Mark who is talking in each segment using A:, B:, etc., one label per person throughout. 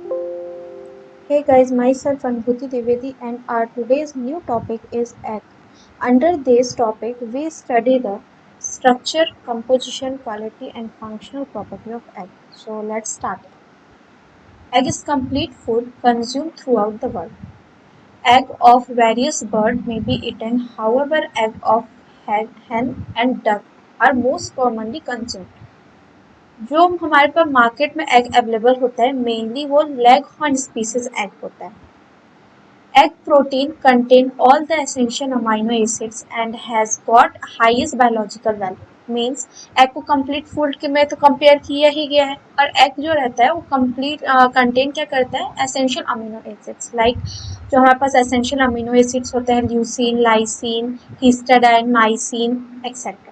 A: Hey guys, myself Anbhuti Divedi and our today's new topic is egg. Under this topic, we study the structure, composition, quality and functional property of egg. So let's start. Egg is complete food consumed throughout the world. Egg of various bird may be eaten, however egg of hen and duck are most commonly consumed. जो हमारे पास market में egg available होता है mainly वो leg horn species egg होता है. Egg protein contain all the essential amino acids and has got highest biological value. Means egg को complete food के में तो कंपेयर किया ही गया है और एग जो रहता है वो कंप्लीट कंटेन क्या करता है एसेंशियल अमीनो एसिड्स लाइक जो हमारे पास एसेंशियल अमीनो एसिड्स होते हैं ल्यूसीन लाइसिन हिस्टाडाइन माइसिन et cetera.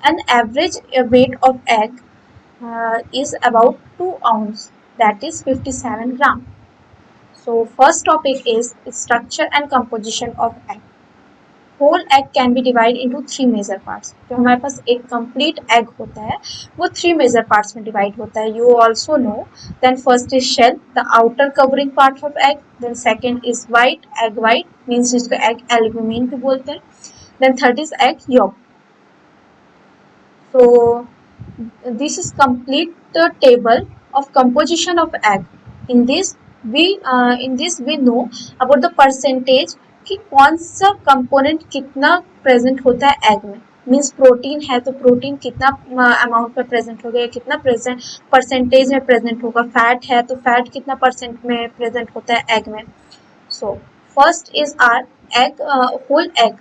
A: An average weight of egg is about 2 ounce, that is 57 gram. So first topic is structure and composition of egg. Whole egg can be divided into three major parts. जो हमारे पास एक complete egg होता है वो three major parts में divide होता है. You also know. Then first is shell, the outer covering part of egg. Then second is white, egg white means जिसको egg albumin भी बोलते हैं. Then third is egg yolk. So this is complete the table of composition of egg. In this we know about the percentage कि कौन सा component कितना present होता है एग में. मीन्स प्रोटीन है तो प्रोटीन कितना अमाउंट में प्रेजेंट होगा कितना प्रेजेंट परसेंटेज में प्रेजेंट होगा. फैट है तो फैट कितना परसेंट में प्रेजेंट होता है एग में. So first is are egg whole egg.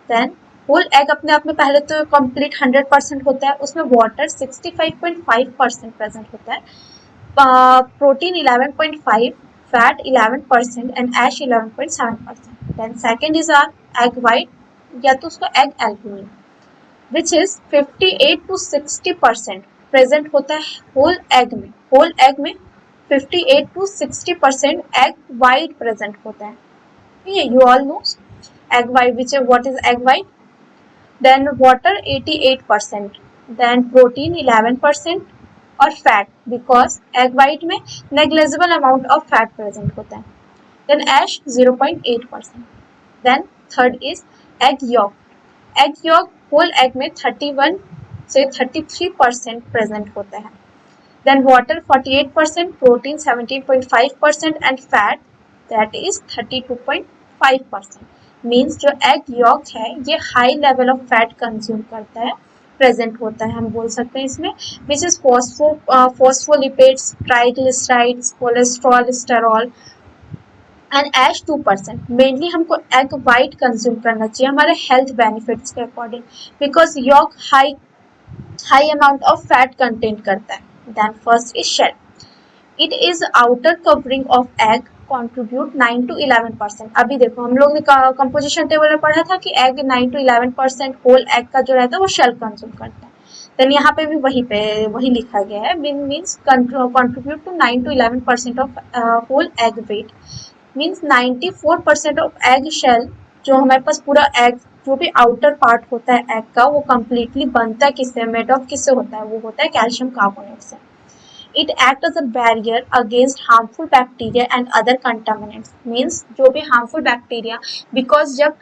A: Then whole egg अपने आप में पहले तो कंप्लीट 100% होता है. उसमें वाटर 65.5% प्रेजेंट होता है. Protein 11.5, fat 11% and ash 11.7%. Then second is our egg white या तो उसको egg albumin which is 58 to 60% present होता है होल एग में. होल एग में 58 to 60% egg white प्रेजेंट होता है. You all know egg white which is what is egg white. Then water 88%. Then protein 11% और फैट बिकॉज एग वाइट में negligible amount of fat present होता है. Then ash 0.8%. Then third is egg yolk. Egg yolk whole egg में 31 से 33% present होता है. Then water 48%, protein 17.5% and fat that is 32.5%. Means जो egg yolk है ये high level of fat consume करता है प्रेजेंट होता है. हम बोल सकते हैं इसमें which is phospholipids triglycerides cholesterol sterol and ash 2%. Mainly हमको एग वाइट कंज्यूम करना चाहिए हमारे हेल्थ बेनिफिट्स के according because yolk high amount of fat content करता है. Then first is shell. It is outer covering of egg contribute 9 to 11%. अभी देखो हम लोग ने कंपोजिशन टेबल में पढ़ा था कि एग 9 to 11% होल एग का जो रहता है वो शेल कंज्यूम करता है. देन यहाँ पे भी वही लिखा गया है means contribute to 9 to 11% of whole egg weight. Means 94% of egg shell जो हमारे पास पूरा एग जो भी आउटर पार्ट होता है एग का वो कम्प्लीटली बनता है किससे मेड ऑफ किससे होता है वो होता है कैल्शियम कार्बोनेट से. It acts as a barrier against harmful bacteria and other contaminants. Means जो भी harmful bacteria because जब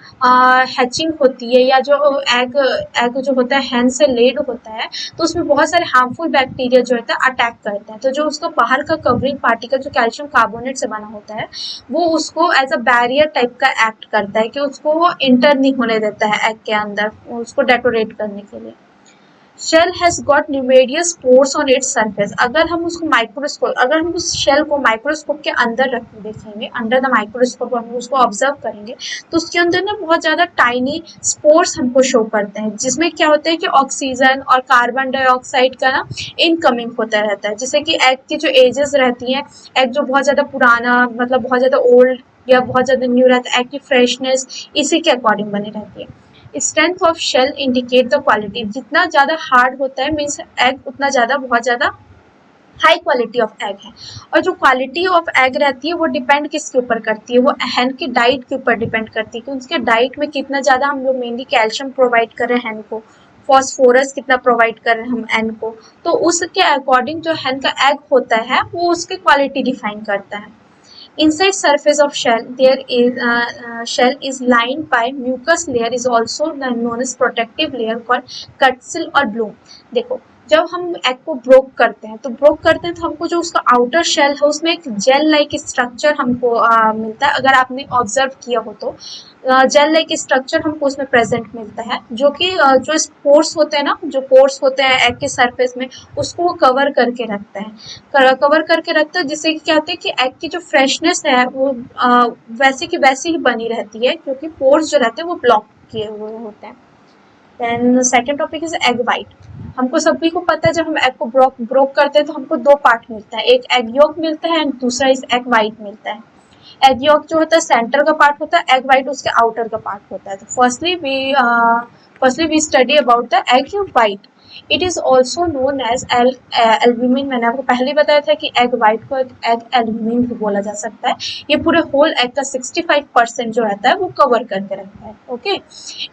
A: hatching होती है या जो egg जो होता है hen से laid होता है तो उसमें बहुत सारे harmful bacteria जो होता है अटैक करते हैं. तो जो उसका बाहर का कवरिंग पार्टिकल जो कैल्शियम कार्बोनेट से बना होता है वो उसको एज अ बैरियर टाइप का एक्ट करता है कि उसको वो इंटर नहीं होने देता है एग के अंदर उसको डेकोरेट करने के लिए. Shell has got numerous pores on its surface. अगर हम उस शेल को माइक्रोस्कोप के अंदर रख देखेंगे अंडर द माइक्रोस्कोप हम उसको ऑब्जर्व करेंगे तो उसके अंदर ना बहुत ज़्यादा टाइनी स्पोर्स हमको शो करते हैं जिसमें क्या होता है कि ऑक्सीजन और कार्बन डाइऑक्साइड का ना इनकमिंग होता रहता है. जैसे कि एग की जो एजेस रहती हैं एग जो बहुत ज़्यादा पुराना मतलब बहुत ज़्यादा ओल्ड या बहुत ज़्यादा न्यू रहता है एग की फ्रेशनेस इसी के अकॉर्डिंग बनी रहती है. Strength of shell indicate the quality. जितना ज़्यादा हार्ड होता है मीन्स एग उतना ज़्यादा बहुत ज़्यादा हाई क्वालिटी ऑफ एग है. और जो क्वालिटी ऑफ एग रहती है वो डिपेंड किसके ऊपर करती है वो हैन की डाइट के ऊपर डिपेंड करती है कि उसके डाइट में कितना ज़्यादा हम लोग मेनली कैल्शियम प्रोवाइड कर रहे हैं हैन को फॉस्फोरस कितना प्रोवाइड कर रहे हैं हम एन को, तो उसके अकॉर्डिंग जो hen का एग होता है वो उसकी क्वालिटी डिफाइन करता है। Inside surface of shell, there is shell is lined by mucus layer is also known as protective layer called cuticle or bloom। देखो जब हम एग को ब्रोक करते हैं तो हमको जो उसका आउटर शेल है उसमें एक जेल लाइक स्ट्रक्चर हमको मिलता है। अगर आपने ऑब्जर्व किया हो तो जेल लाइक स्ट्रक्चर हमको उसमें प्रेजेंट मिलता है, जो कि जो पोर्स होते हैं ना, जो पोर्स होते हैं एग के सरफेस में, उसको वो कवर करके रखता है, कवर करके रखता है, जिससे कि क्या होता है कि एग की जो फ्रेशनेस है वो वैसे की वैसे ही बनी रहती है, क्योंकि पोर्स जो रहते हैं वो ब्लॉक किए हुए होते हैं। Then second topic is egg white. हमको सभी को पता है जब हम एग को ब्रोक करते हैं तो हमको दो पार्ट मिलता है, एक एग योक मिलता है एंड दूसरा इस एग वाइट मिलता है। एग योक जो होता है सेंटर का पार्ट होता है, एग वाइट उसके आउटर का पार्ट होता है। तो firstly we study about the egg white. It is also known as albumin. मैंने आपको पहले ही बताया था कि एग वाइट को एग एल्ब्यूमिन भी बोला जा सकता है। ये पूरे होल एग का 65% जो रहता है वो कवर करके रखता है। Okay,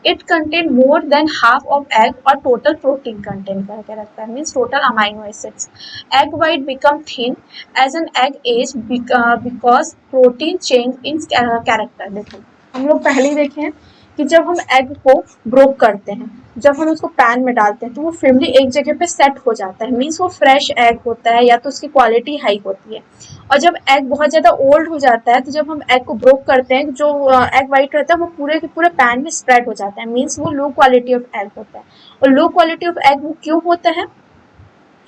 A: it contain more than half of egg और टोटल प्रोटीन कंटेंट करके रखता है, means total amino acids. Egg white become thin as an egg age because protein change in character. देखो हम लोग पहले ही देखे हैं कि जब हम एग को ब्रोक करते हैं, जब हम उसको पैन में डालते हैं तो वो फिरली एक जगह पे सेट हो जाता है, मीन्स वो फ्रेश एग होता है या तो उसकी क्वालिटी हाई होती है। और जब एग बहुत ज़्यादा ओल्ड हो जाता है तो जब हम एग को ब्रोक करते हैं, जो एग वाइट रहता है वो पूरे के पूरे पैन में स्प्रेड हो जाता है, मीन्स वो लो क्वालिटी ऑफ एग होता है। और लो क्वालिटी ऑफ एग वो क्यों होता है?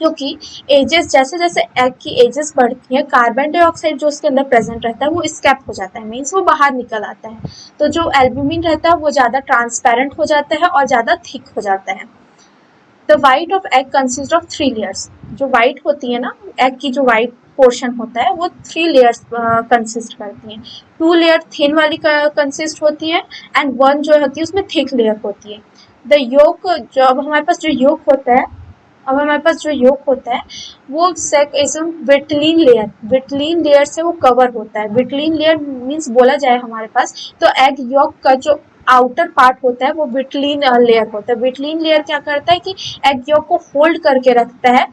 A: क्योंकि एजेस जैसे जैसे एग की एजेस बढ़ती है, कार्बन डाइऑक्साइड जो उसके अंदर प्रेजेंट रहता है वो स्कैप हो जाता है, मीन्स वो बाहर निकल आता है। तो जो एल्ब्यूमिन रहता है वो ज़्यादा ट्रांसपेरेंट हो जाता है और ज़्यादा थिक हो जाता है। The white of egg consist of 3 layers. जो वाइट होती है ना, एग की जो वाइट पोर्शन होता है वो 3 लेयर्स कंसिस्ट करती हैं। 2 लेयर थिन वाली कंसिस्ट होती है एंड 1 जो होती है उसमें थिक लेयर होती है। द योक, जो अब हमारे पास जो योक होता है, वो विटलिन लेयर से वो कवर होता है। विटलिन लेयर मीन्स बोला जाए हमारे पास तो एग योक का जो आउटर पार्ट होता है वो विटलिन लेयर होता है। विटलिन लेयर क्या करता है कि एग योक को होल्ड करके रखता है।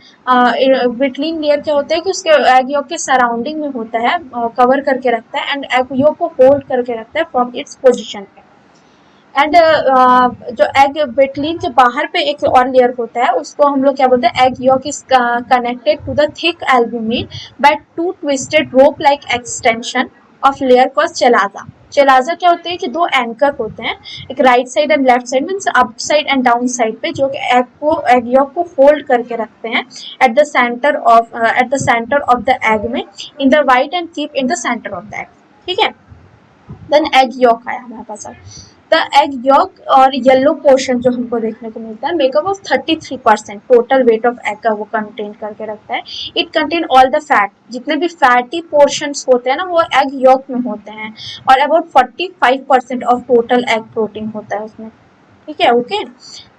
A: विटलिन लेयर क्या होता है कि उसके एग योक के सराउंडिंग में होता है, कवर करके रखता है एंड एग योक को होल्ड करके रखता है फ्रॉम इट्स पोजिशन पे। एंड जो एग विटलिन के बाहर पे एक और लेयर होता है उसको हम लोग क्या बोलते हैं, egg yolk is connected to the thick albumen by 2 twisted rope like extension of layer called chalaza. Chalaza क्या होते हैं कि 2 एंकर होते हैं, एक right side and left side, means up side and down side पे, जो कि एग योक को होल्ड करके रखते हैं at the centre of the egg में in the white and keep in the centre of the egg. ठीक है, देन एग योक आया हमारे पास। द एग योक और येलो पोर्शन जो हमको देखने को मिलता है makeup of 33% total weight of egg का वो कंटेन करके रखता है। It contain all the fat, जितने भी फैटी पोर्शंस होते हैं ना वो एग योक में होते हैं, और about 45% of total egg protein होता है उसमें। ठीक है, ओके।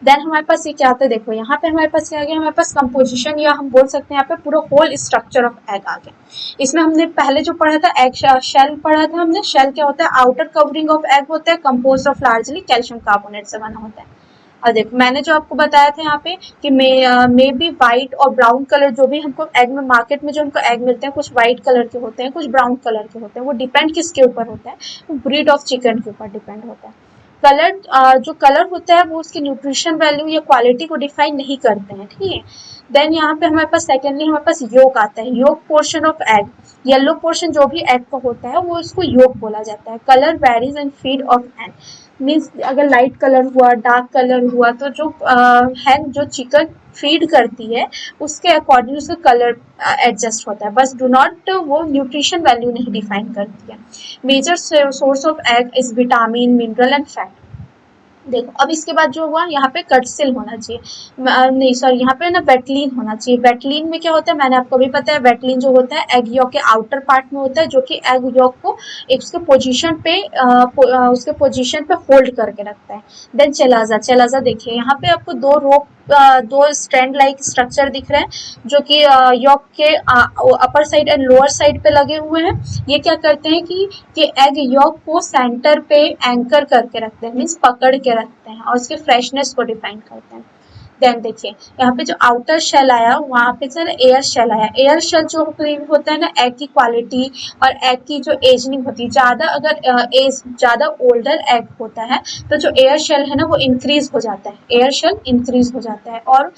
A: देन हमारे पास ये क्या आता है, देखो यहाँ पे हमारे पास क्या आ गया, हमारे पास कंपोजिशन या हम बोल सकते हैं यहाँ पे पूरा होल स्ट्रक्चर ऑफ एग आ गया। इसमें हमने पहले जो पढ़ा था एग शेल पढ़ा था हमने। शेल क्या होता है, आउटर कवरिंग ऑफ एग होता है, compose of largely calcium carbonate से बना होता है। और देखो मैंने जो आपको बताया था यहाँ पे कि मे बी व्हाइट और ब्राउन कलर जो भी हमको एग में मार्केट में जो हमको एग मिलते हैं, कुछ व्हाइट कलर के होते हैं, कुछ ब्राउन कलर के होते हैं, वो डिपेंड किसके ऊपर होता है, वो ब्रीड ऑफ चिकन के ऊपर डिपेंड होता है। कलर जो कलर होता है वो उसकी न्यूट्रिशन वैल्यू या क्वालिटी को डिफाइन नहीं करते हैं। ठीक है, देन यहाँ पे हमारे पास सेकेंडली हमारे पास योक आता है। Yolk portion of egg, yellow portion जो भी एग का होता है वो इसको योक बोला जाता है। Colour varies and feed of egg, means अगर लाइट कलर हुआ, डार्क कलर हुआ, तो जो हैन जो चिकन फीड करती है उसके अकॉर्डिंग उसका कलर एडजस्ट होता है, बस डू नॉट वो न्यूट्रिशन वैल्यू नहीं डिफाइन करती है। Major source of egg is vitamin, mineral and fat. देखो अब इसके बाद जो हुआ यहाँ पे कटसिल होना चाहिए, नहीं सॉरी यहाँ पे ना वेटलिन होना चाहिए। वेटलिन में क्या होता है मैंने आपको भी पता है, वेटलिन जो होता है एग योक के आउटर पार्ट में होता है, जो कि एग योक को एक उसके पोजीशन पे होल्ड करके रखता है। देन चेलाजा देखिए यहाँ पे आपको दो स्ट्रैंड लाइक स्ट्रक्चर दिख रहे हैं जो कि योक के upper side and lower side पे लगे हुए हैं। ये क्या करते हैं कि एग योक को सेंटर पे एंकर करके रखते हैं, मीन्स पकड़ के रखते हैं और उसके फ्रेशनेस को डिफाइन करते हैं। देन देखिए यहाँ पे जो आउटर शेल आया वहाँ पे सर एयर शेल आया। एयर शेल जो होता है ना एग की क्वालिटी और एग की जो एजनिंग होती है, ज़्यादा अगर एज ज़्यादा ओल्डर एग होता है तो जो एयर शेल है ना वो इंक्रीज हो जाता है, एयर शेल इंक्रीज हो जाता है और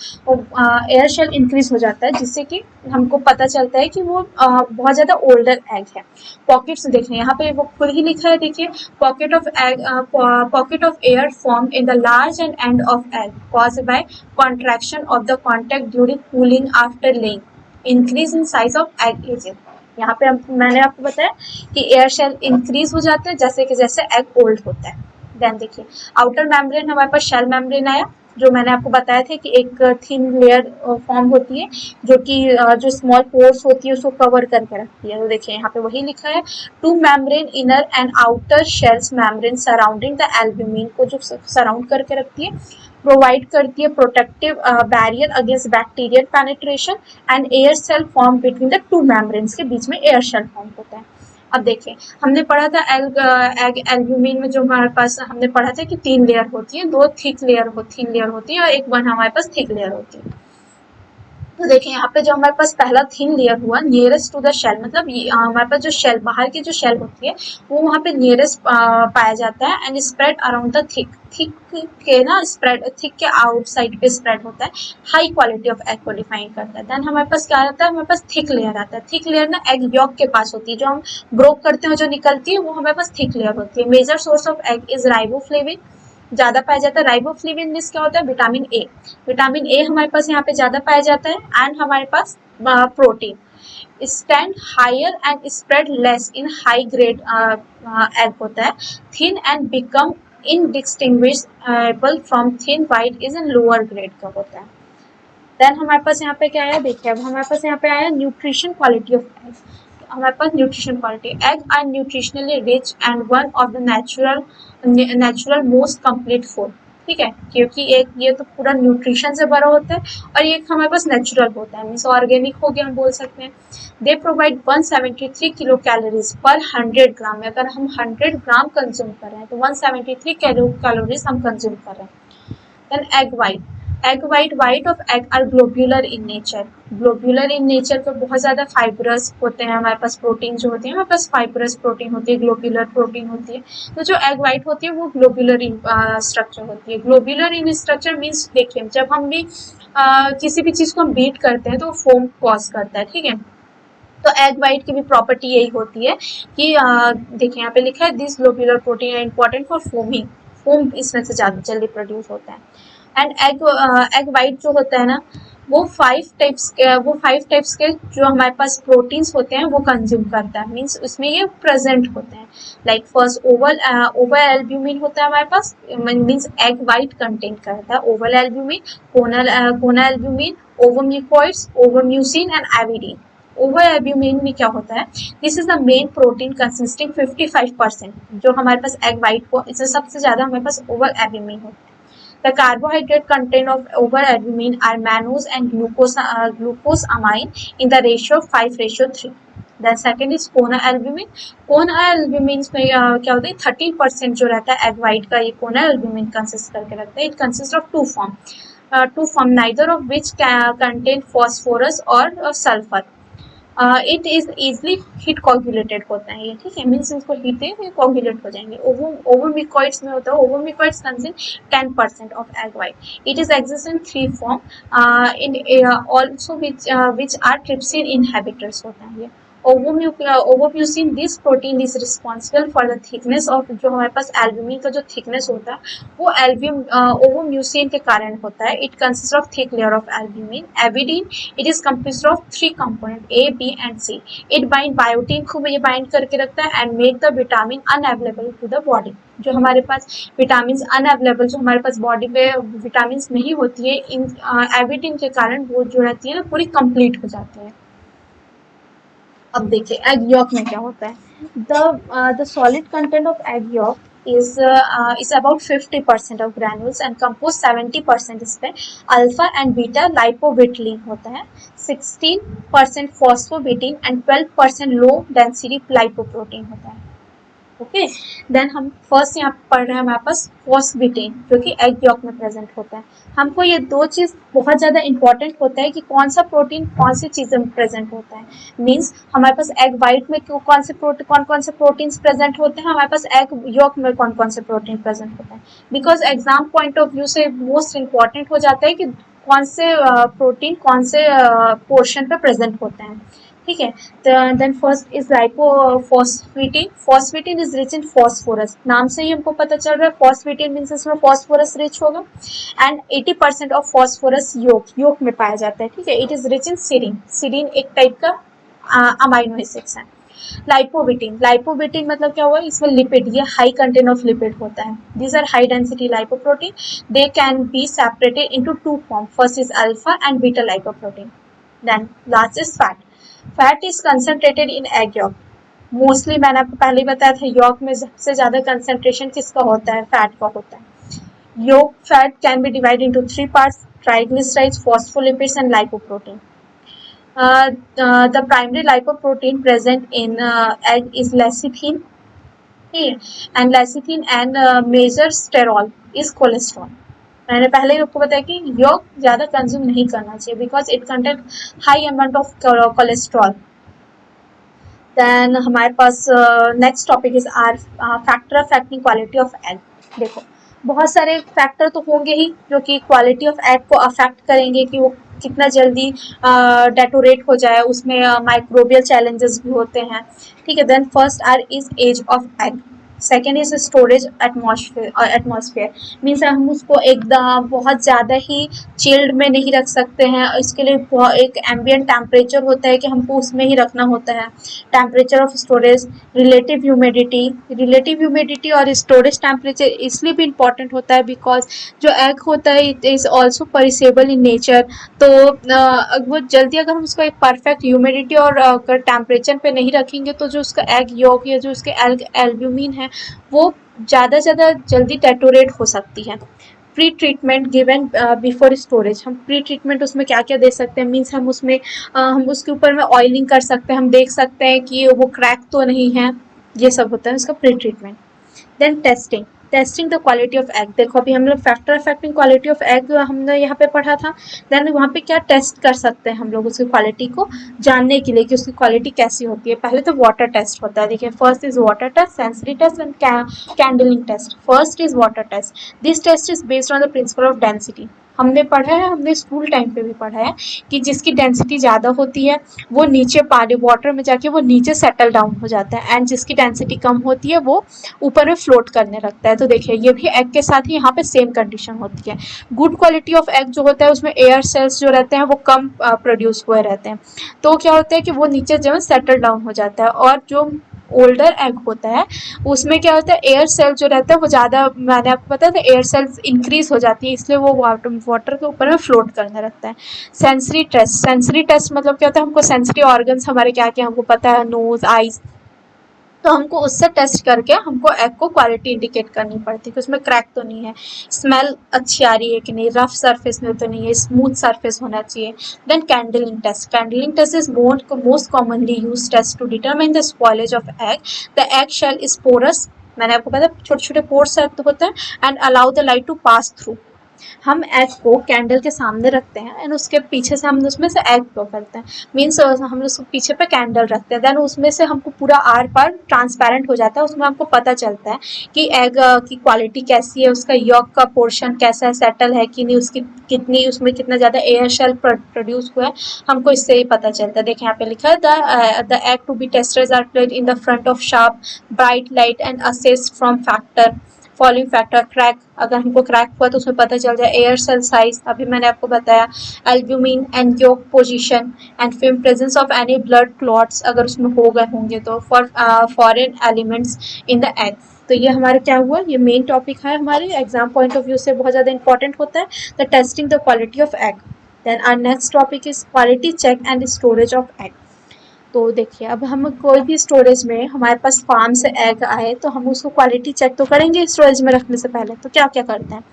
A: एयर शेल इंक्रीज हो जाता है जिससे कि हमको पता चलता है कि वो बहुत ज़्यादा ओल्डर एग है। पॉकेट्स देखिए यहाँ पे वो खुद ही लिखा है, देखिए pocket of air formed in the large and end of egg caused by contraction of the contact during cooling after laying, increase in size of egg ages। यहाँ पे मैंने आपको बताया कि एयर शेल इंक्रीज हो जाता है जैसे कि जैसे एग ओल्ड होता है। देन देखिए आउटर मेम्ब्रेन हमारे पास शेल मेम्ब्रेन आया, जो मैंने आपको बताया था कि एक थिन लेयर फॉर्म होती है जो कि जो स्मॉल पोर्स होती है उसको कवर करके रखती है। तो देखिए यहाँ पे वही लिखा है, two membrane inner and outer shells membrane surrounding the albumin को जो सराउंड करके रखती है, प्रोवाइड करती है protective barrier against bacterial penetration and air cell form between the two membranes के बीच में एयर शेल फॉर्म होता है। अब देखिए हमने पढ़ा था एग एल्ब्यूमिन में जो हमारे पास हमने पढ़ा था कि 3 लेयर होती है, 2 थिन लेयर होती है और एक 1 हमारे पास थिक लेयर होती है। तो देखिए यहाँ पे जो हमारे पास पहला थिन लेयर हुआ नियरेस्ट टू द शेल, मतलब हमारे पास जो शेल बाहर की जो शेल होती है वो वहाँ पे नियरेस्ट पाया जाता है and spread around the thick के ना स्प्रेड थिक के आउटसाइड पे स्प्रेड होता है, हाई क्वालिटी ऑफ एग को डिफाइन करता है। देन हमारे पास क्या रहता है, हमारे पास थिक लेयर आता है। थिक लेयर ना एग यॉक के पास होती है, जो हम ब्रोक करते हैं जो निकलती है वो हमारे पास थिक लेयर होती है। Major source of egg is riboflavin, ज्यादा पाया जाता है। राइबोफ्लेविन मींस क्या होता है, विटामिन ए। विटामिन ए हमारे पास यहाँ पे ज्यादा पाया जाता है एंड हमारे पास protein stand higher and spread less in high grade egg होता है। Thin and become indistinguishable from thin white is in lower grade का होता है। देन हमारे पास यहाँ पे क्या आया, देखिए अब हमारे पास यहाँ पे आया न्यूट्रिशन क्वालिटी ऑफ एग। हमारे पास nutrition quality, egg are nutritionally rich and one of the natural most complete food. ठीक है, क्योंकि एक ये तो पूरा न्यूट्रिशन से भरा होता है और ये हमारे पास नेचुरल होता है, मीन्स ऑर्गेनिक हो गया हम बोल सकते हैं। दे प्रोवाइड 173 किलो कैलोरीज पर 100 ग्राम में, अगर हम 100 ग्राम कंज्यूम कर रहे हैं तो 173 कैलोरीज हम कंज्यूम कर रहे हैं। Then egg white of egg are globular in nature. Globular in nature तो बहुत ज़्यादा फाइब्रस होते हैं हमारे पास, प्रोटीन जो होती है हमारे पास फाइब्रस प्रोटीन होती है, ग्लोब्यूलर प्रोटीन होती है। तो जो एग वाइट होती है वो ग्लोब्यूलर इन स्ट्रक्चर होती है। ग्लोब्यूलर इन स्ट्रक्चर मीन्स देखिए जब हम भी किसी भी चीज़ को हम बीट करते हैं तो फोम कॉज करता है। ठीक है, तो एग वाइट की भी प्रॉपर्टी यही होती है कि देखिए यहाँ पे लिखा है this globular protein are important for foaming, foam इसमें से ज़्यादा जल्दी प्रोड्यूस होता है। एंड एग वाइट जो होता है ना वो 5 टाइप्स के जो हमारे पास प्रोटीन्स होते हैं वो कंज्यूम करता है, मीन्स उसमें ये प्रेजेंट होते हैं। लाइक फर्स्ट ओवल एल्ब्यूमिन होता है हमारे पास, मीन्स एग वाइट कंटेन करता है ओवल एल्ब्यूमिन, कोना एल्ब्यूमिन, ओवम्यूकॉइड्स, ओवम्यूसिन एंड एविडीन। ओवर एल्ब्यूमिन में क्या होता है, this is the main protein consisting 55%, जो हमारे पास एग वाइट को इससे सबसे ज्यादा हमारे पास ओवर एल्ब्यूमिन होता है। The carbohydrate content of over-albumin are mannose and glucosamine in the ratio of 5:3. Then second is कोना एल्ब्यूमिन। कोना एल्ब्यूमिन में क्या होता है 30% जो रहता है एग वाइट का, ये कोना एल्ब्यूमिन कंसिस्ट करके रखता है। It consist of two form neither of which contain phosphorus और sulphur. It is easily heat coagulated होता है ये। ठीक है, मीन्स इसको हीट दें कोगुलेट हो जाएंगे। ओवोमिकॉइड्स में होता है, ovomucoids contain 10% of egg white. It is exist in 3 form in also which are trypsin inhibitors होता है ये। Ovomucin this protein is responsible for the thickness of, जो हमारे पास एल्ब्यूमिन का जो थिकनेस होता है वो ओवोम्यूसिन के कारण होता है। It consist of thick layer of albumen. Avidin, it is consist of 3 component A, B and C. It bind biotin को ये बाइंड करके रखता है and make the vitamin unavailable to the body. जो हमारे पास विटामिन अनअवेलेबल, जो हमारे पास body पे विटामिन नहीं होती है, इन एविडीन के कारण वो जो रहती है ना पूरी कंप्लीट हो जाती है। अब देखिए एग यॉक में क्या होता है, the solid content of egg York is about 50% of granules and compose 70% इसमें अल्फा एंड बीटा लाइपोविटिलिन होता है, 16% फॉस्फोबिटिन एंड 12% लो डेंसिटी लाइपोप्रोटीन होता है। ओके। देन हम फर्स्ट यहाँ पे पढ़ रहे हैं हमारे पास फॉस्फेटेन जो कि एग यॉक में प्रेजेंट होता है। हमको ये दो चीज बहुत ज्यादा इंपॉर्टेंट होता है कि कौन सा प्रोटीन कौन सी चीजें में प्रेजेंट होता है। मींस हमारे पास एग वाइट में कौन कौन से प्रोटीन्स प्रेजेंट होते हैं, हमारे पास एग यॉक में कौन कौन से प्रोटीन प्रेजेंट होते हैं। Because exam point of view से मोस्ट इंपॉर्टेंट हो जाता है कि कौन से प्रोटीन कौन से पोर्शन पे प्रेजेंट होते हैं। ठीक है। Then first is lipophosphatin. Phosphatin is rich in phosphorus, नाम से ही हमको पता चल रहा है फॉस्फेटिन मीन्स इसमें फॉस्फोरस रिच होगा। एंड 80% ऑफ फॉस्फोरस योक में पाया जाता है। ठीक है। It is rich in serine, serine एक टाइप का अमाइनो एसिड्स है। लाइपोविटिन, लाइपोविटिन मतलब क्या हुआ, इसमें लिपिड, ये हाई कंटेंट ऑफ लिपिड होता है। These are high density lipoprotein, they can be separated into two form, first is alpha and beta lipoprotein. Then last is fat. Fat is concentrated in egg yolk. Mostly मैंने आपको पहले ही बताया था York में सबसे ज्यादा कंसंट्रेशन किसका होता है, फैट का होता है। Yolk fat can be divided into three parts, triglycerides, phospholipids and lipoprotein. The primary lipoprotein present in egg is lecithin, okay, and lecithin and major sterol is cholesterol. मैंने पहले ही आपको बताया कि योग ज्यादा कंज्यूम नहीं करना चाहिए because it contain high amount of cholesterol. Then हमारे पास next topic is are factor affecting quality of egg. देखो बहुत सारे फैक्टर तो होंगे ही जो कि क्वालिटी ऑफ एग को अफेक्ट करेंगे कि वो कितना जल्दी डेटोरेट हो जाए, उसमें माइक्रोबियल चैलेंजेस भी होते हैं। ठीक है। Then first are is age of egg, second is storage atmosphere means हम उसको एकदम बहुत ज़्यादा ही चिल्ड में नहीं रख सकते हैं, इसके लिए एक एम्बियंट टेम्परेचर होता है कि हमको उसमें ही रखना होता है। Temperature of storage, relative humidity, relative humidity और स्टोरेज टेम्परेचर इसलिए भी इम्पॉर्टेंट होता है बिकॉज जो एग होता है it is also perishable in nature. तो वो जल्दी अगर हम उसको एक परफेक्ट ह्यूमिडिटी और टेम्परेचर पे नहीं रखेंगे तो जो उसका एग यॉक या जो उसके एल्ब्यूमिन है वो ज़्यादा जल्दी डेटोरेट हो सकती है। Pre treatment given before storage, हम प्री ट्रीटमेंट उसमें क्या क्या दे सकते हैं, मीन्स हम उसमें हम उसके ऊपर में ऑयलिंग कर सकते हैं, हम देख सकते हैं कि वो क्रैक तो नहीं है, ये सब होता है उसका pre treatment. Then testing, testing the quality of egg. देखो अभी हम लोग factor affecting quality of egg हमने यहाँ पे पढ़ा था। देन वहाँ पे क्या टेस्ट कर सकते हैं हम लोग उसकी क्वालिटी को जानने के लिए कि उसकी क्वालिटी कैसी होती है। पहले तो वाटर टेस्ट होता है। देखिए first is water test, sensory test and candling test. First is water test, this test is based on the principle of density. हमने पढ़ा है, हमने स्कूल टाइम पे भी पढ़ा है कि जिसकी डेंसिटी ज़्यादा होती है वो नीचे पानी वाटर में जाके वो नीचे सेटल डाउन हो जाता है, एंड जिसकी डेंसिटी कम होती है वो ऊपर में फ्लोट करने लगता है। तो देखिए ये भी एग के साथ ही यहाँ पे सेम कंडीशन होती है। गुड क्वालिटी ऑफ एग जो होता है उसमें एयर सेल्स जो रहते हैं वो कम प्रोड्यूस हुए रहते हैं, तो क्या होता है कि वो नीचे जो है सेटल डाउन हो जाता है। और जो ओल्डर एग होता है उसमें क्या होता है एयर सेल जो रहता है वो ज़्यादा, मैंने आपको बताया था एयर सेल्स इंक्रीज हो जाती है इसलिए वो वाटर के ऊपर में फ्लोट करने लगता है। सेंसरी टेस्ट, सेंसरी टेस्ट मतलब क्या होता है, हमको सेंसरी ऑर्गन्स हमारे क्या क्या हमको पता है, नोज, आईज, तो हमको उससे टेस्ट करके हमको एग को क्वालिटी इंडिकेट करनी पड़ती है कि उसमें क्रैक तो नहीं है, स्मेल अच्छी आ रही है कि नहीं, रफ सरफेस में तो नहीं है, स्मूथ सरफेस होना चाहिए। Then candling test, candling test is most commonly use test to determine the spoilage of egg. The egg shell is porous, मैंने आपको बताया छोटे छोटे पोर्स होते हैं, and allow the light to pass through. हम एग को कैंडल के सामने रखते हैं एंड उसके पीछे से हम उसमें से एग फ्लो करते हैं, मीन्स हम उसको पीछे पे कैंडल रखते हैं, देन उसमें से हमको पूरा आर पार ट्रांसपेरेंट हो जाता है, उसमें हमको पता चलता है कि एग की क्वालिटी कैसी है, उसका यॉक का पोर्शन कैसा है, सेटल है कि नहीं, उसकी कितनी उसमें कितना ज़्यादा एयर शेल प्रोड्यूस हुआ है, हमको इससे ही पता चलता है। देखिए यहाँ पे लिखा है the egg to be tested are placed in the front of sharp bright light and assessed from factor following factor. Crack, अगर हमको क्रैक हुआ तो उसमें पता चल जाए एयर सेल साइज, अभी मैंने आपको बताया, albumin and yolk position and film presence of any blood clots अगर उसमें हो गए होंगे तो, for foreign elements in the egg. तो ये हमारे क्या हुआ, ये मेन टॉपिक है हमारे एग्जाम पॉइंट ऑफ व्यू से बहुत ज़्यादा इंपॉर्टेंट होता है, the testing the quality of egg. Then our next topic is quality check and storage of egg. तो देखिए अब हम कोई भी स्टोरेज में हमारे पास फार्म से एग आए तो हम उसको क्वालिटी चेक तो करेंगे स्टोरेज में रखने से पहले। तो क्या क्या करते हैं,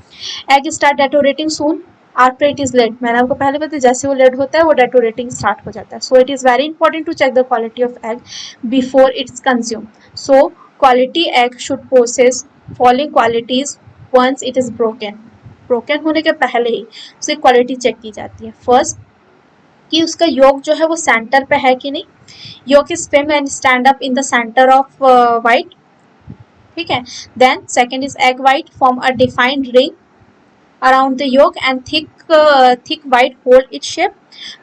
A: egg start deteriorating soon after it is laid, मैंने आपको पहले बताया जैसे वो लेड होता है वो डेटोरेटिंग स्टार्ट हो जाता है। So it is very important to check the quality of egg before its consume. So quality egg should possess following qualities once it is broken होने के पहले ही उसकी क्वालिटी चेक की जाती है। फर्स्ट, कि उसका योग जो है वो सेंटर पे है कि नहीं, yolk is swim and stand up in the centre of white, ठीक है। Then second is egg white form a defined ring around the yolk and thick white hold its shape.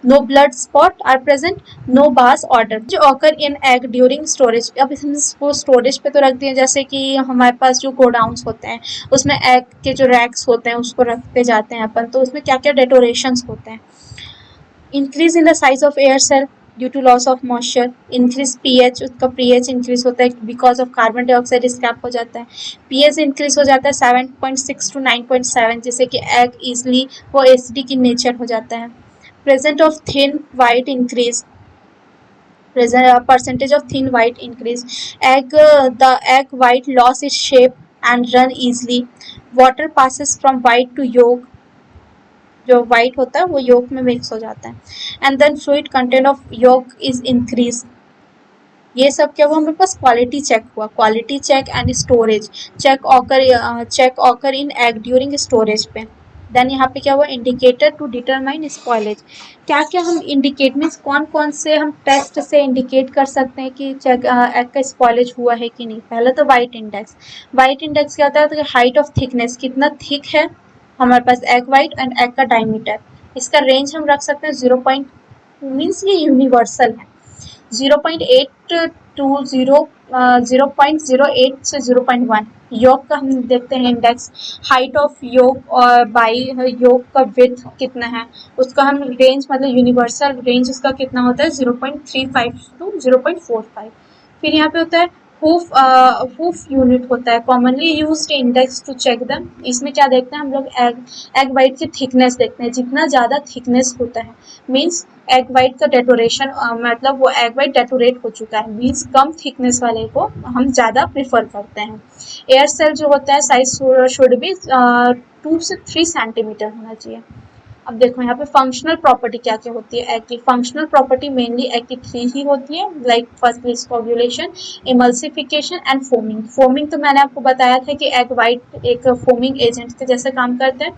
A: No blood spot are present. No bars order. जो occur in egg during storage. अब हम इसको storage पे तो रख दिए, जैसे कि हमारे पास जो गोडाउन्स होते हैं उसमें एग के जो रैक्स होते हैं उसको रखते जाते हैं अपन, तो उसमें क्या क्या डेकोरेशंस होते हैं। Increase in the size of air cell due to loss of moisture, increase pH, उसका पीएच इंक्रीज होता है because of carbon dioxide escape हो जाता है, पीएच इंक्रीज हो जाता है 7.6 टू 9.7, जिससे कि एग इजली वो एसिडिक इन नेचर हो जाता है। Present of thin white increase, percentage of thin white increase, the egg white loss its shape and run easily, water passes from white to yolk, जो white होता है वो yolk में mix हो जाता है, and then fluid content of yolk is increase. ये सब क्या हुआ, हमारे पास क्वालिटी चेक हुआ, quality check and storage check occur in egg during storage पे। देन यहाँ पे क्या हुआ, इंडिकेटर टू डिटरमाइन स्पॉइलेज, क्या क्या हम इंडिकेट मीन्स कौन कौन से हम टेस्ट से इंडिकेट कर सकते हैं कि एग का स्पॉइलेज हुआ है कि नहीं। पहले तो वाइट इंडेक्स, वाइट इंडेक्स क्या होता है, तो हाइट ऑफ थिकनेस, कितना थिक है हमारे पास एग वाइट एंड एग का डायमीटर, इसका रेंज हम रख सकते हैं 0. मीन्स ये यूनिवर्सल है, 0.8 टू 0.08 से 0.1। योग का हम देखते हैं इंडेक्स, हाइट ऑफ योग और बाई योग का विड्थ कितना है, उसका हम रेंज मतलब यूनिवर्सल रेंज उसका कितना होता है 0.35 टू 0.45। फिर यहाँ पे होता है हूफ यूनिट होता है, commonly used index to check दम। इसमें क्या देखते हैं हम लोग, एग वाइट की थिकनेस देखते हैं, जितना ज़्यादा थिकनेस होता है मीन्स एग वाइट का डेकोरेशन मतलब वो एग वाइट डेकोरेट हो चुका है, मीन्स कम थिकनेस वाले को हम ज़्यादा प्रिफर करते हैं। एयर सेल जो होता है साइज शुड भी 2 से 3 सेंटीमीटर होना चाहिए। अब देखो यहाँ पे फंक्शनल प्रॉपर्टी क्या क्या होती है एग की, फंक्शनल प्रॉपर्टी मेनली एग की 3 ही होती है, like first is coagulation, emulsification and foaming. Foaming तो मैंने आपको बताया था कि एग वाइट एक फोमिंग एजेंट के जैसे काम करते हैं।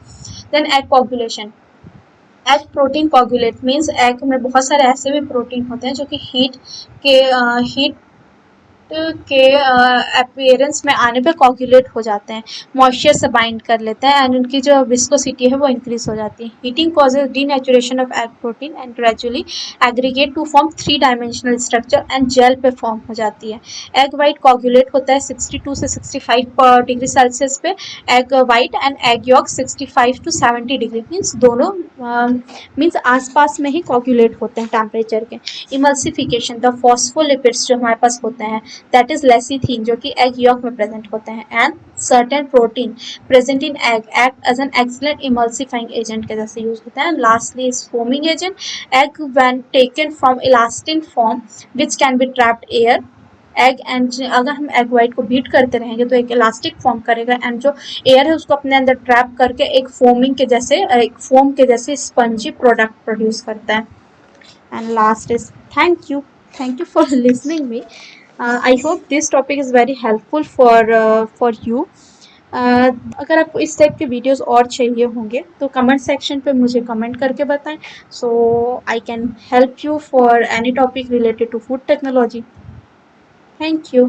A: Then egg coagulation, egg protein coagulate means egg में बहुत सारे ऐसे भी प्रोटीन होते हैं जो कि हीट के अपीयरेंस में आने पे कोगुलेट हो जाते हैं, मॉइस्चर से बाइंड कर लेते हैं एंड उनकी जो विस्कोसिटी है वो इंक्रीज हो जाती है। Heating causes denaturation of egg protein and gradually aggregate to form 3 dimensional structure and gel पे फॉर्म हो जाती है। एग वाइट कोगुलेट होता है 62 से 65 डिग्री सेल्सियस पे, egg white and egg yolk 65 to 70 degree, means दोनों मीन्स आसपास में ही कोगुलेट होते हैं टेम्परेचर के। इमल्सिफिकेशन, द फॉस्फोलिपिड्स जो हमारे पास होते हैं that is lecithin जो कि egg yolk में present होते हैं, and certain protein present in egg act as an excellent emulsifying agent के जैसे यूज होता है। lastly is foaming agent, egg when taken from elastin form which can be trapped air, egg and अगर हम egg white को beat करते रहेंगे तो एक इलास्टिक फॉर्म करेगा एंड जो एयर है उसको अपने अंदर ट्रैप करके एक फोमिंग के जैसे एक फोम के जैसे स्पंजी प्रोडक्ट प्रोड्यूस करता है। And last is thank you for listening me. I hope this topic is very helpful for you. अगर आपको इस टाइप के वीडियोस और चाहिए होंगे तो कमेंट सेक्शन पे मुझे कमेंट करके बताएं, so I can help you for any topic related to food technology. Thank you.